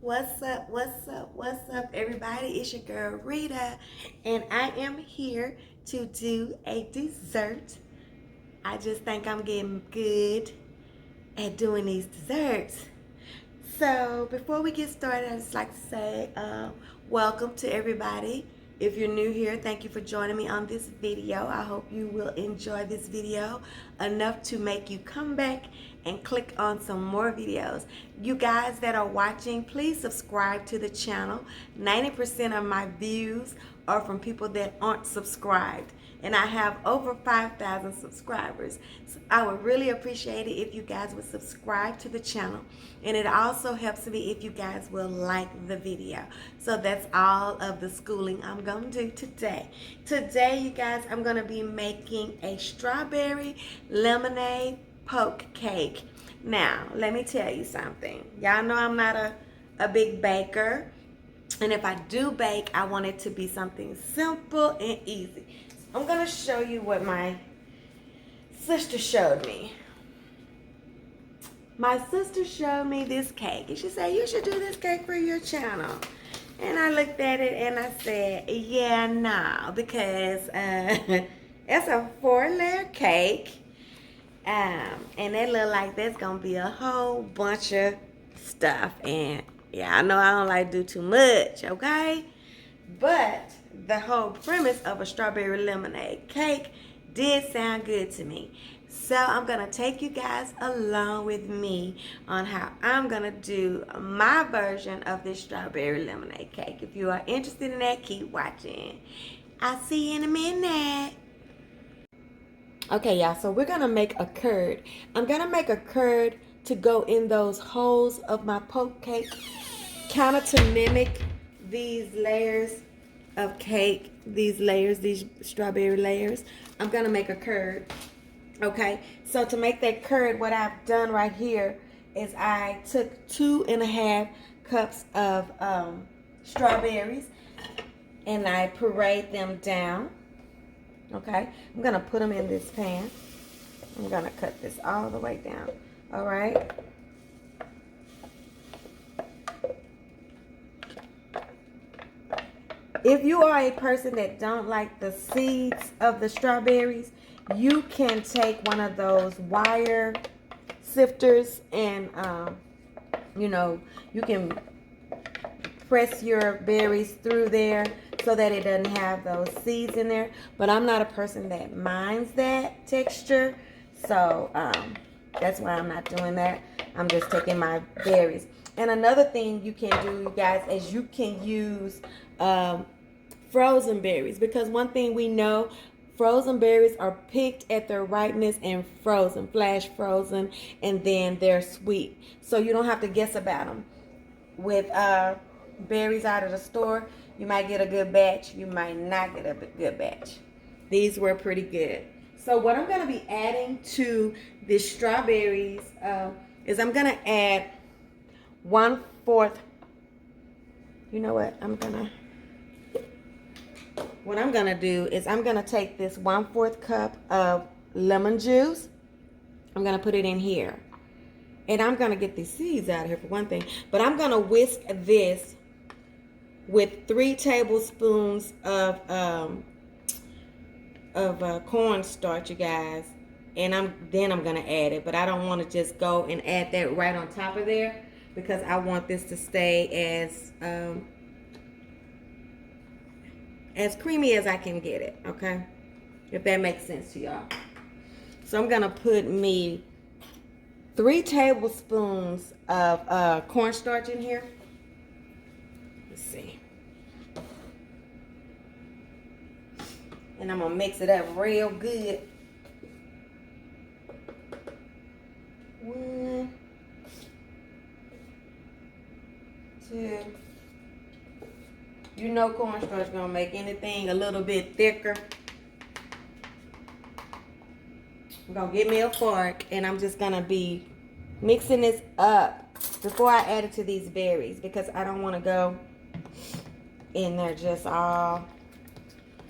What's up? What's up? What's up, everybody? It's your girl Rita, and I am here to do a dessert. I just think I'm getting good at doing these desserts. So, before we get started, I'd just like to say welcome to everybody. If you're new here, thank you for joining me on this video. I hope you will enjoy this video enough to make you come back and click on some more videos. You guys that are watching, please subscribe to the channel. 90% of my views are from people that aren't subscribed, and I have over 5,000 subscribers. So I would really appreciate it if you guys would subscribe to the channel, and it also helps me if you guys will like the video. So that's all of the schooling I'm gonna do today. Today, you guys, I'm gonna be making a strawberry lemonade poke cake. Now, let me tell you something. Y'all know I'm not a big baker, and if I do bake, I want it to be something simple and easy. I'm gonna show you what my sister showed me. My sister showed me this cake, and she said, you should do this cake for your channel. And I looked at it and I said, yeah, no, because it's a 4-layer cake. And it look like there's gonna be a whole bunch of stuff. And yeah, I know I don't like to do too much, okay? But the whole premise of a strawberry lemonade cake did sound good to me. So I'm gonna take you guys along with me on how I'm gonna do my version of this strawberry lemonade cake. If you are interested in that, keep watching. I'll see you in a minute. Okay, y'all, so we're gonna make a curd. I'm gonna make a curd to go in those holes of my poke cake, kind of to mimic these layers of cake, these strawberry layers. I'm gonna make a curd. Okay, so to make that curd, what I've done right here is I took 2.5 cups of strawberries and I pureed them down. Okay, I'm gonna put them in this pan. I'm gonna cut this all the way down. All right. If you are a person that don't like the seeds of the strawberries, you can take one of those wire sifters and you can press your berries through there so that it doesn't have those seeds in there. But I'm not a person that minds that texture, so that's why I'm not doing that. I'm just taking my berries. And another thing you can do, you guys, is you can use frozen berries, because one thing we know, frozen berries are picked at their ripeness and frozen, flash frozen, and then they're sweet. So you don't have to guess about them. With berries out of the store, you might get a good batch, you might not get a good batch. These were pretty good. So what I'm going to be adding to the strawberries is I'm going to add 1/4. You know what? What I'm going to do is I'm going to take this 1/4 cup of lemon juice. I'm going to put it in here. And I'm going to get these seeds out of here for one thing. But I'm going to whisk this with 3 tablespoons of cornstarch, you guys. And then I'm going to add it. But I don't want to just go and add that right on top of there, because I want this to stay as creamy as I can get it, okay? If that makes sense to y'all. So I'm going to put me 3 tablespoons of cornstarch in here. Let's see. And I'm going to mix it up real good. 1, 2. You know cornstarch is going to make anything a little bit thicker. I'm going to get me a fork, and I'm just going to be mixing this up before I add it to these berries, because I don't want to go in there just all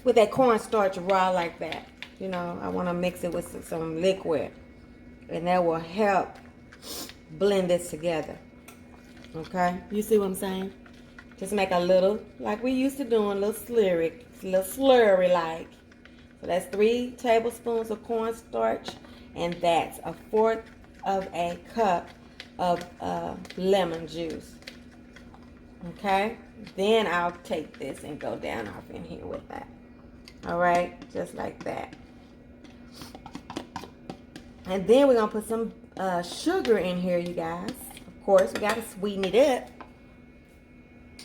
with that cornstarch raw like that. You know, I want to mix it with some liquid, and that will help blend this together. Okay, you see what I'm saying? Just make a little, like we used to doing, a little slurry like. So that's 3 tablespoons of cornstarch, and that's 1/4 of a cup of lemon juice. Okay, then I'll take this and go down off in here with that. All right, just like that. And then we're gonna put some sugar in here, you guys. Of course, we gotta sweeten it up.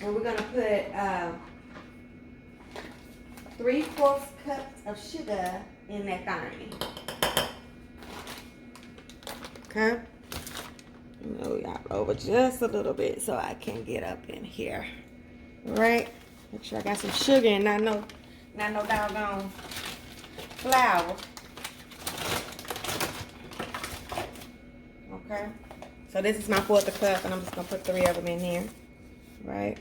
And we're gonna put 3/4 cups of sugar in that thing. Okay. Move y'all over just a little bit so I can get up in here. All right. Make sure I got some sugar and not no doggone flour. Okay. So this is my 1/4 cup, and I'm just gonna put 3 of them in here. Right.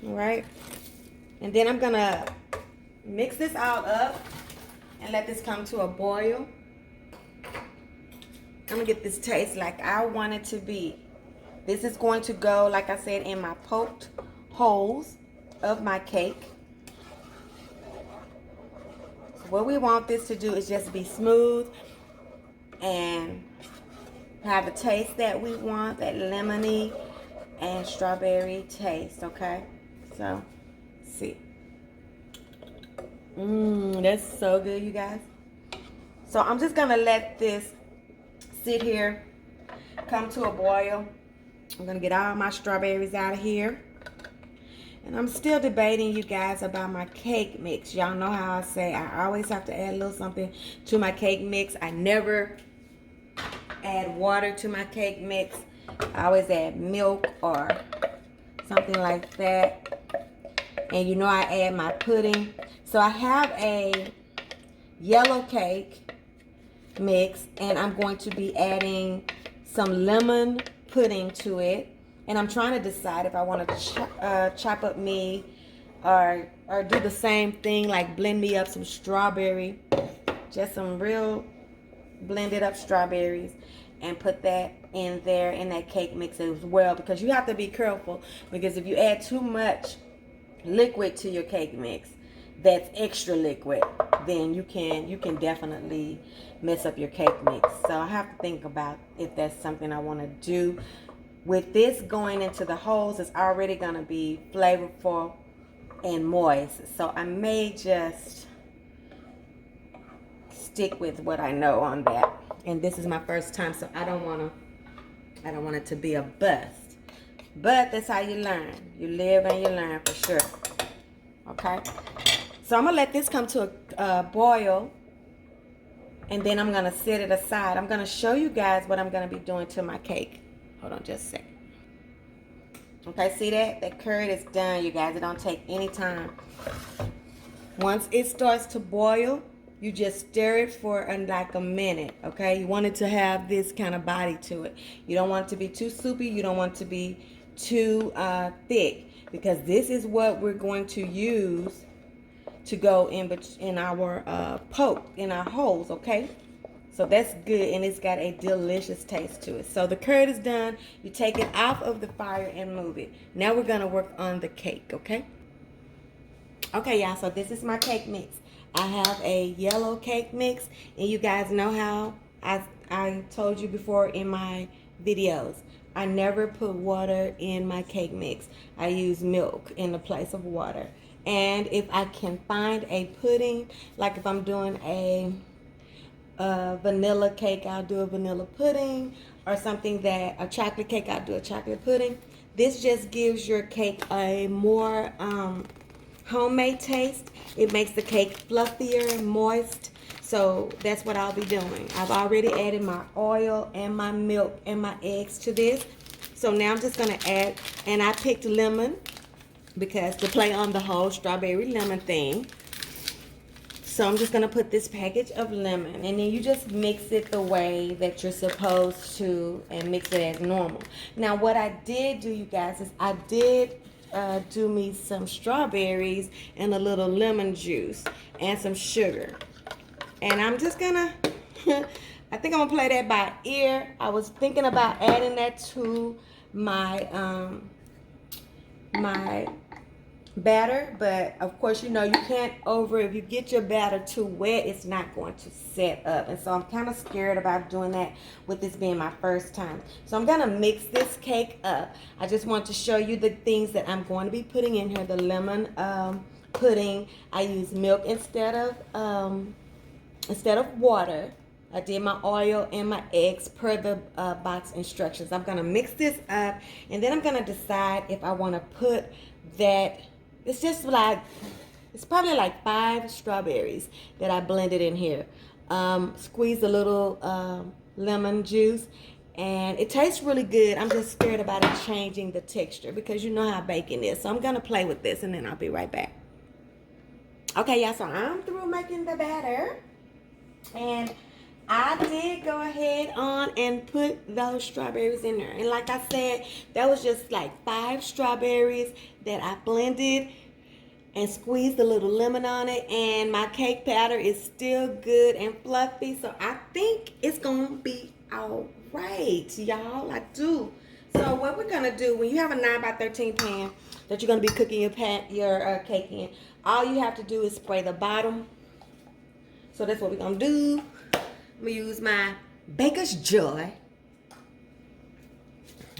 All right. And then I'm gonna mix this all up and let this come to a boil. I'm gonna get this taste like I want it to be. This is going to go, like I said, in my poked holes of my cake. So what we want this to do is just be smooth and have the taste that we want, that lemony and strawberry taste, okay? So, see. That's so good, you guys. So I'm just gonna let this sit here, come to a boil. I'm gonna get all my strawberries out of here. And I'm still debating, you guys, about my cake mix. Y'all know how I say I always have to add a little something to my cake mix. I never add water to my cake mix. I always add milk or something like that. And you know I add my pudding. So I have a yellow cake mix, and I'm going to be adding some lemon pudding to it. And I'm trying to decide if I want to chop up me or do the same thing, like blend me up some strawberry, just some real blended up strawberries, and put that in there in that cake mix as well, because you have to be careful, because if you add too much liquid to your cake mix that's extra liquid, then you can definitely mess up your cake mix. So I have to think about if that's something I want to do. With this going into the holes, it's already going to be flavorful and moist. So I may just stick with what I know on that. And this is my first time, so I don't want it to be a bust. But that's how you learn. You live and you learn, for sure. Okay? So I'm going to let this come to a boil. And then I'm going to set it aside. I'm going to show you guys what I'm going to be doing to my cake. Hold on just a second. Okay, see that? That curd is done, you guys. It don't take any time. Once it starts to boil, you just stir it for like a minute, okay? You want it to have this kind of body to it. You don't want it to be too soupy. You don't want it to be too thick, because this is what we're going to use to go in our poke, in our holes, okay? So that's good, and it's got a delicious taste to it. So the curd is done. You take it off of the fire and move it. Now we're going to work on the cake, okay? Okay, y'all, so this is my cake mix. I have a yellow cake mix, and you guys know how I told you before in my videos, I never put water in my cake mix. I use milk in the place of water. And if I can find a pudding, like if I'm doing a vanilla cake, I'll do a vanilla pudding, or something that a chocolate cake, I'll do a chocolate pudding. This just gives your cake a more homemade taste. It makes the cake fluffier and moist. So that's what I'll be doing. I've already added my oil and my milk and my eggs to this. So now I'm just going to add, and I picked lemon because to play on the whole strawberry lemon thing. So I'm just going to put this package of lemon, and then you just mix it the way that you're supposed to and mix it as normal. Now what I did do, you guys, is I did do me some strawberries and a little lemon juice and some sugar. And I'm just gonna, I think I'm gonna play that by ear. I was thinking about adding that to my, my batter, but of course, you know, you can't if you get your batter too wet, it's not going to set up. And so I'm kind of scared about doing that with this being my first time. So I'm gonna mix this cake up. I just want to show you the things that I'm going to be putting in here. The lemon pudding, I use milk instead of water. I did my oil and my eggs per the box instructions. I'm gonna mix this up, and then I'm gonna decide if I want to put that. It's just like, it's probably like 5 strawberries that I blended in here. Squeeze a little lemon juice, and it tastes really good. I'm just scared about it changing the texture because you know how baking is. So I'm gonna play with this, and then I'll be right back. Okay, y'all, so I'm through making the batter, and I did go ahead on and put those strawberries in there. And like I said, that was just like 5 strawberries that I blended and squeezed a little lemon on it. And my cake batter is still good and fluffy. So I think it's going to be all right, y'all. I do. So what we're going to do, when you have a 9x13 pan that you're going to be cooking your cake in, all you have to do is spray the bottom. So that's what we're going to do. I'm going to use my Baker's Joy.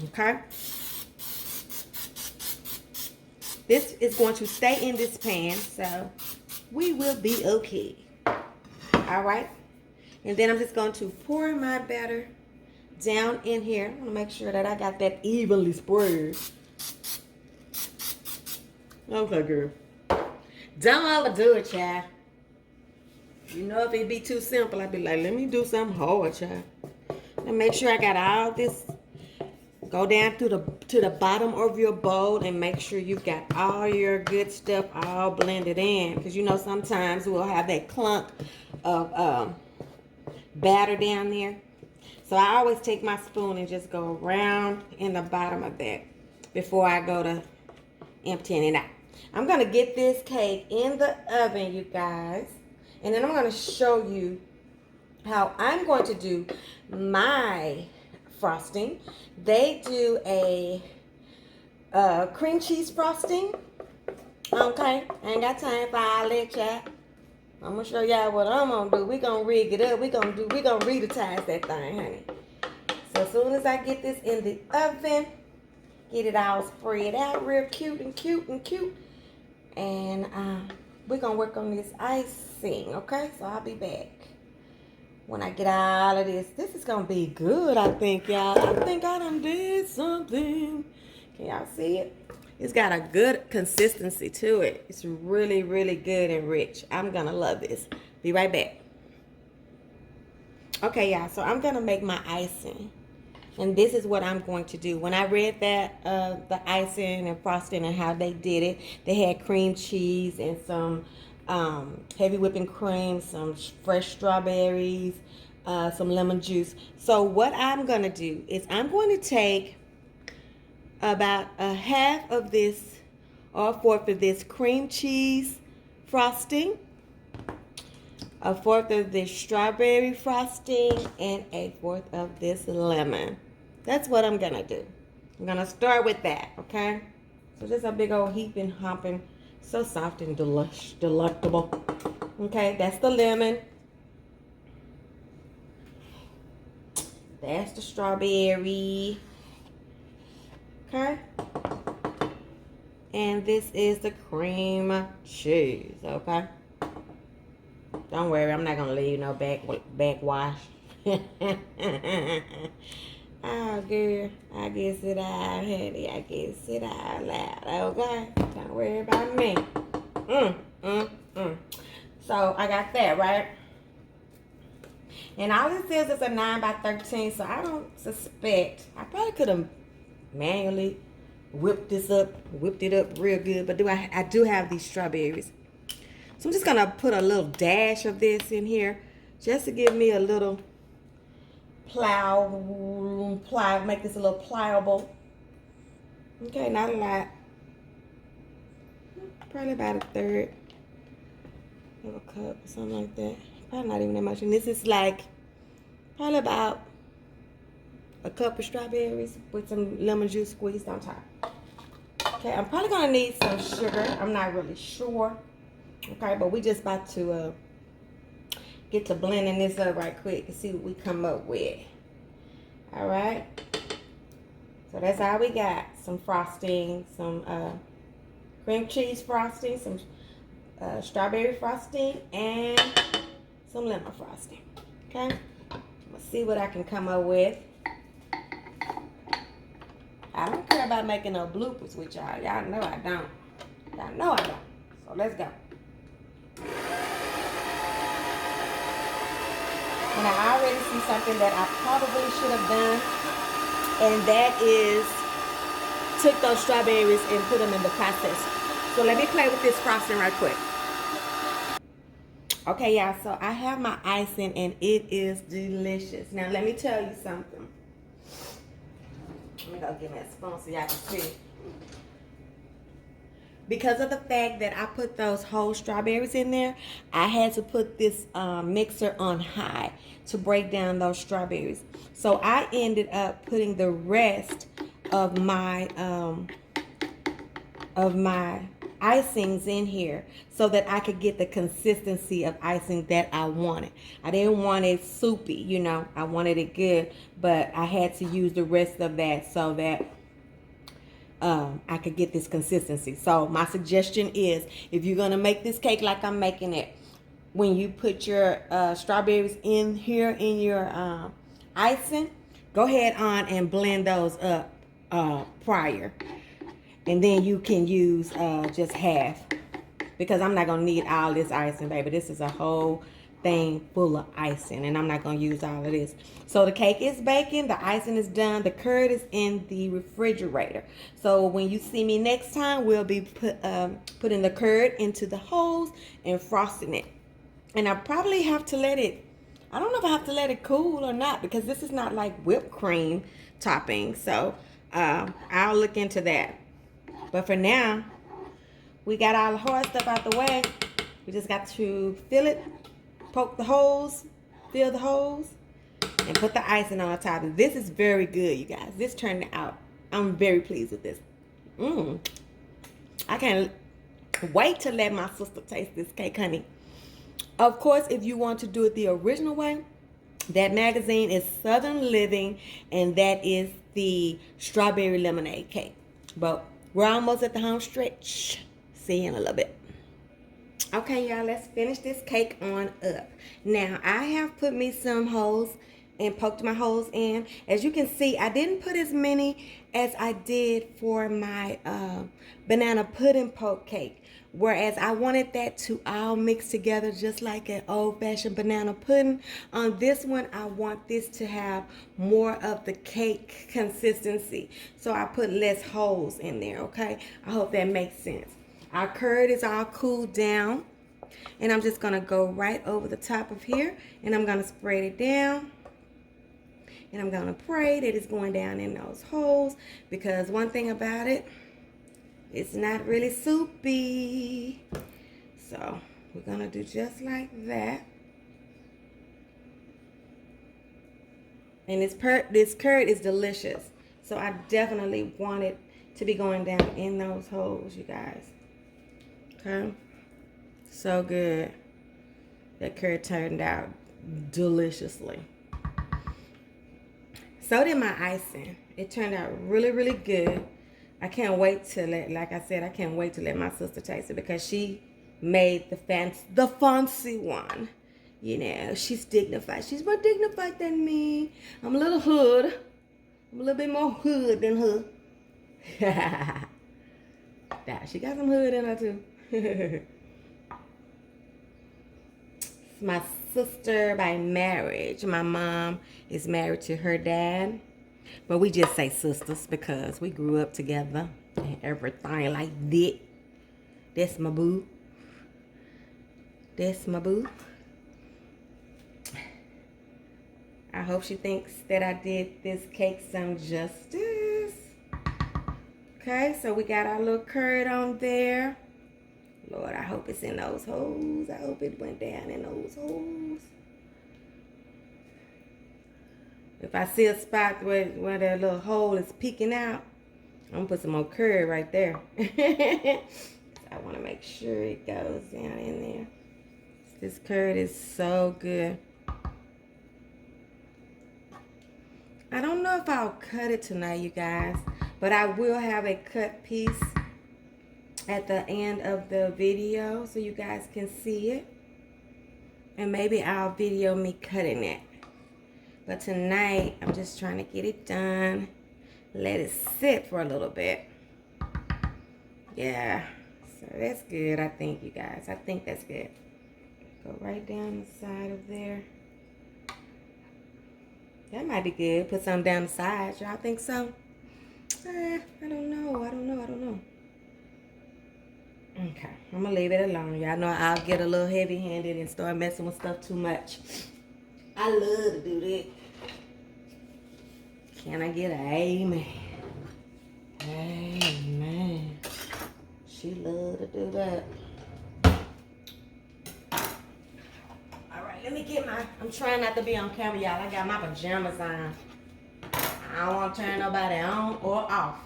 Okay. This is going to stay in this pan, so we will be okay. All right. And then I'm just going to pour my batter down in here. I'm going to make sure that I got that evenly spread. Okay, girl. Don't overdo it, child. You know, if it be too simple, I'd be like, let me do something hard, child. And make sure I got all this. Go down to the bottom of your bowl and make sure you've got all your good stuff all blended in. Because, you know, sometimes we'll have that clunk of batter down there. So I always take my spoon and just go around in the bottom of that before I go to emptying it out. I'm going to get this cake in the oven, you guys. And then I'm going to show you how I'm going to do my frosting. They do a cream cheese frosting. Okay, I ain't got time for all that, y'all. I'm going to show y'all what I'm going to do. We're going to rig it up. We're going to Ritatize that thing, honey. So as soon as I get this in the oven, get it all spread out real cute and cute and cute. And we're going to work on this icing, okay? So I'll be back when I get all of this. This is going to be good, I think, y'all. I think I done did something. Can y'all see it? It's got a good consistency to it. It's really, really good and rich. I'm going to love this. Be right back. Okay, y'all. So I'm going to make my icing. And this is what I'm going to do. When I read that, the icing and frosting and how they did it, they had cream cheese and some heavy whipping cream, some fresh strawberries, some lemon juice. So what I'm going to do is I'm going to take about a half of this or a fourth of this cream cheese frosting, a fourth of this strawberry frosting, and a fourth of this lemon. That's what I'm gonna do. I'm gonna start with that, okay? So just a big old heaping, hopping, so soft and delectable. Okay, that's the lemon. That's the strawberry. Okay. And this is the cream cheese, okay? Don't worry, I'm not gonna leave no backwash. Oh, girl, I guess it all, honey. I guess it all loud, okay? Don't worry about me. So I got that, right? And all it says is a 9x13, so I don't suspect. I probably could have manually whipped it up real good, but I do have these strawberries. So I'm just gonna put a little dash of this in here just to give me a little make this a little pliable. Okay, not a lot. probably about a third of a cup or something like that. Probably not even that much. And this is like probably about a cup of strawberries with some lemon juice squeezed on top. Okay, I'm probably gonna need some sugar. I'm not really sure. Okay, but we just about to get to blending this up right quick and see what we come up with. All right. So that's all we got. Some frosting, some cream cheese frosting, some strawberry frosting, and some lemon frosting. Okay. Let's see what I can come up with. I don't care about making no bloopers with y'all. Y'all know I don't. Y'all know I don't. So let's go. And I already see something that I probably should have done. And that is took those strawberries and put them in the processor. So let me play with this frosting right quick. Okay, y'all. So I have my icing and it is delicious. Now let me tell you something. Let me go get me a spoon so y'all can see. Because of the fact that I put those whole strawberries in there, I had to put this mixer on high to break down those strawberries. So I ended up putting the rest of my icings in here so that I could get the consistency of icing that I wanted. I didn't want it soupy, you know. I wanted it good, but I had to use the rest of that so that I could get this consistency. So my suggestion is, if you're gonna make this cake like I'm making it, when you put your strawberries in here in your icing, go ahead on and blend those up prior, and then you can use just half, because I'm not gonna need all this icing, baby. This is a whole thing full of icing, and I'm not gonna use all of this. So the cake is baking, the icing is done, the curd is in the refrigerator. So when you see me next time, we'll be putting the curd into the holes and frosting it. And I probably have to let it, I don't know if I have to let it cool or not, because this is not like whipped cream topping. So I'll look into that. But for now, we got all the hard stuff out the way. We just got to fill it, poke the holes, fill the holes, and put the icing on top. This is very good, you guys. This turned out, I'm very pleased with this. I can't wait to let my sister taste this cake, honey. Of course, if you want to do it the original way, that magazine is Southern Living, and that is the strawberry lemonade cake. But we're almost at the home stretch. See you in a little bit. Okay, y'all, let's finish this cake on up. Now, I have put me some holes and poked my holes in. As you can see, I didn't put as many as I did for my banana pudding poke cake, whereas I wanted that to all mix together just like an old-fashioned banana pudding. On this one, I want this to have more of the cake consistency, so I put less holes in there, okay? I hope that makes sense. Our curd is all cooled down, and I'm just gonna go right over the top of here, and I'm gonna spread it down, and I'm gonna pray that it's going down in those holes, because one thing about it, it's not really soupy. So we're gonna do just like that. And this curd is delicious, so I definitely want it to be going down in those holes, you guys. Okay, so good. That curd turned out deliciously. So did my icing. It turned out really, really good. I can't wait to like I said, I can't wait to let my sister taste it, because she made the fancy one. You know, she's dignified. She's more dignified than me. I'm a little hood. I'm a little bit more hood than her. Yeah, she got some hood in her too. It's my sister by marriage. My mom is married to her dad, but we just say sisters because we grew up together and everything like that. That's my boo. That's my boo. I hope she thinks that I did this cake some justice. Okay, so we got our little curd on there. hope it's in those holes. I hope it went down in those holes. If I see a spot where that little hole is peeking out, I'm gonna put some more curry right there. I want to make sure it goes down in there. This curd is so good. I don't know if I'll cut it tonight, you guys, but I will have a cut piece at the end of the video so you guys can see it. And maybe I'll video me cutting it. But tonight, I'm just trying to get it done. Let it sit for a little bit. Yeah, so that's good, I think, you guys. I think that's good. Go right down the side of there. That might be good. Put some down the side. Y'all think so? I don't know. Okay, I'm gonna leave it alone. Y'all know I'll get a little heavy-handed and start messing with stuff too much. I love to do that. Can I get an amen? Amen. She love to do that. Alright, let me get my... I'm trying not to be on camera, y'all. I got my pajamas on. I don't want to turn nobody on or off.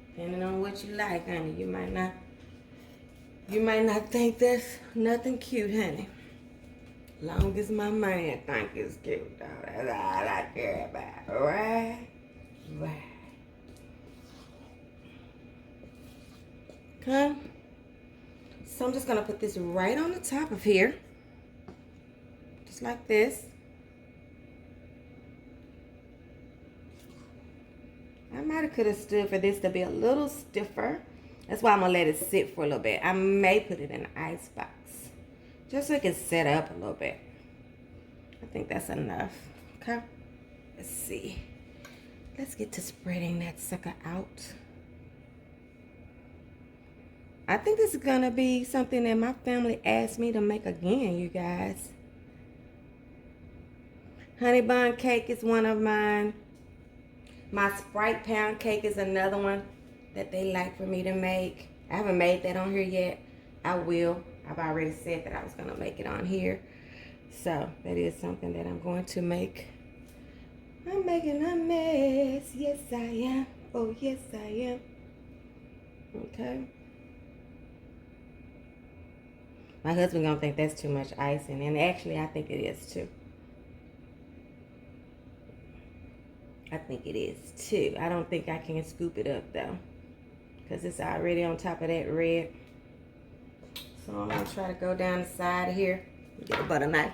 Depending on what you like, honey. You might not think that's nothing cute, honey. Long as my man think it's cute, though. That's all I care about. Right? Right. Okay. So I'm just going to put this right on the top of here. Just like this. I might have could have stood for this to be a little stiffer. That's why I'm going to let it sit for a little bit. I may put it in the ice box. Just so it can set up a little bit. I think that's enough. Okay. Let's see. Let's get to spreading that sucker out. I think this is going to be something that my family asked me to make again, you guys. Honey bun cake is one of mine. My Sprite pound cake is another one that they like for me to make. I haven't made that on here yet. I will. I've already said that I was going to make it on here. So, that is something that I'm going to make. I'm making a mess. Yes, I am. Oh, yes, I am. Okay. My husband going to think that's too much icing. And actually, I think it is too. I think it is too. I don't think I can scoop it up though. Because it's already on top of that red. So I'm going to try to go down the side here. Get a butter knife.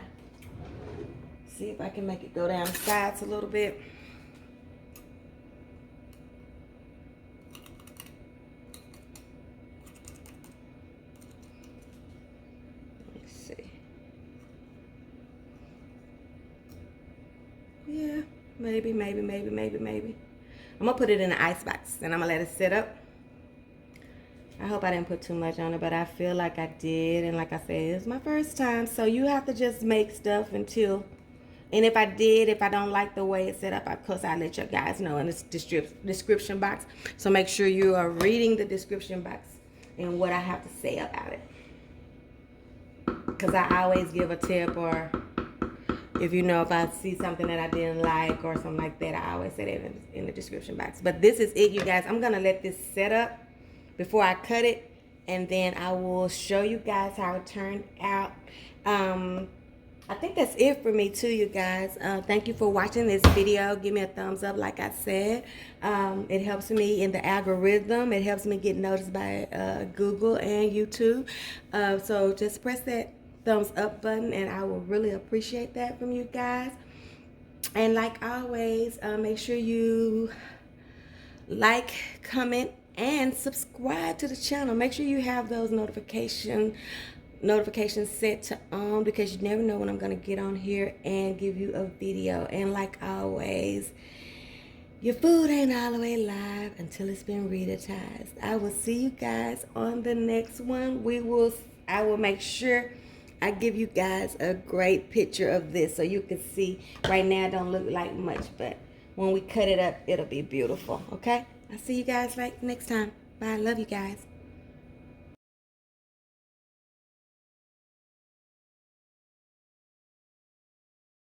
See if I can make it go down the sides a little bit. Let's see. Yeah, maybe. I'm going to put it in the ice box and I'm going to let it sit up. I hope I didn't put too much on it, but I feel like I did. And like I said, it's my first time. So you have to just make stuff until... And if I don't like the way it's set up, of course, I'll let you guys know in the description box. So make sure you are reading the description box and what I have to say about it. Because I always give a tip, or if if I see something that I didn't like or something like that, I always say that in the description box. But this is it, you guys. I'm going to let this set up before I cut it, and then I will show you guys how it turned out. I think that's it for me too, you guys. Thank you for watching this video. Give me a thumbs up, like I said. It helps me in the algorithm. It helps me get noticed by Google and YouTube. So just press that thumbs up button, and I will really appreciate that from you guys. And like always, make sure you like, comment, and subscribe to the channel. Make sure you have those notifications set to on, because you never know when I'm going to get on here and give you a video. And like always, your food ain't all the way live until it's been Ritatize. I will see you guys on the next one. I will make sure I give you guys a great picture of this so you can see. Right now it don't look like much, but when we cut it up, it'll be beautiful. Okay? I'll see you guys next time. Bye. Love you guys.